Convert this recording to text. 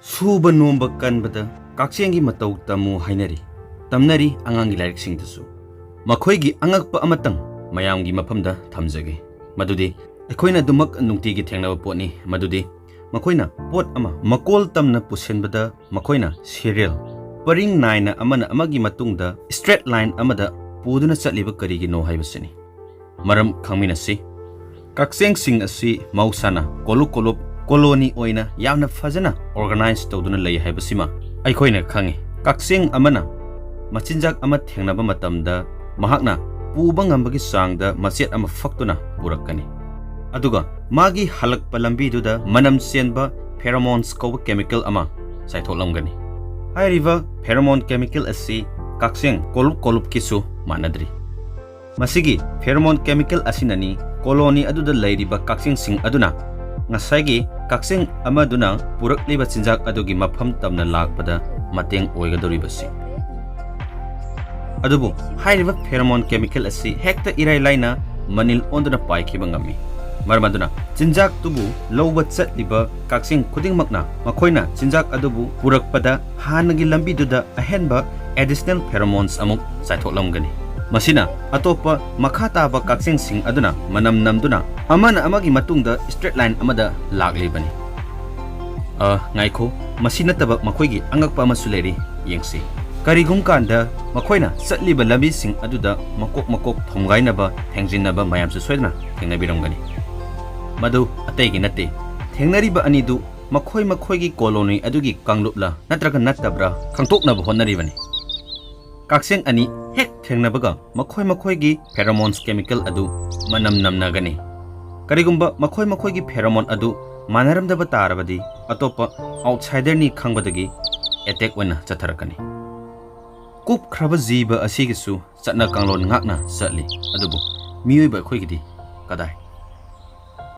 Suba nomba kanbada kakchenggi matau tamu hainari tamnari angangi lairiksingdasu makhoigi angakpa amatang mayamgi mafamda thamjage madudi aikoina dumak nungtigi thengnaba potni madudi makoina pot ama makol tamna pusenbada makoina serial paring naina amana amagi matungda straight line amada puduna chatliba karigi no haibasini maram khangminasi kakcheng sing asi mausana koluk koloni oina yamna fazana organize tawduna lay haibasima aikoina khangi kakcheng amana machinjak ama thengnaba matamda mahakna puba ngambagi sangda machet ama faktuna purakani aduga magi halakpa lambiduda manam senba pheromones ko chemical ama saitholamgani hairiva pheromone chemical asi kakcheng koluk kisu manadri masigi pheromone chemical asinani koloni aduda layriba kakcheng sing aduna ngasagi kakcheng amaduna purakliba chinjak adugi mafam tamna lakpada mateng oigadoribasi adubu hairiba pheromone chemical asi hekta irai laina manil onduna paikhiba ngami marmaduna chinjak tubu lowba chatliba kakcheng khudingmakna makoina chinjak adubu purakpada hanagi lambiduda ahenba additional pheromones amuk saitholamgani masina atopa makhataba kakcheng sing aduna manam namduna amana amagi matungda straight line amada laglibani ngaikho masina taba makoigi angakpa masuleri yengsi karigum kanda makoina chatliba lambi sing aduda makok thomgainaba thengjinaba mayamsu soidna thengnabiramgani madu ategi nate thengnariba anidu makoigi koloni adugi kanglupla natraga natabra khangtoknaba honnaribani kakcheng ani hek thengnabaga makoigi pheromones chemical adu manam namnagani karigumba makoigi pheromone adu manaramdaba tarabadi atopa outsider ni khangbadagi attack wana chatharakani kup khraba jiba asigisu chatna kanglon ngakna satli adubu miyoiba khoigidi kadai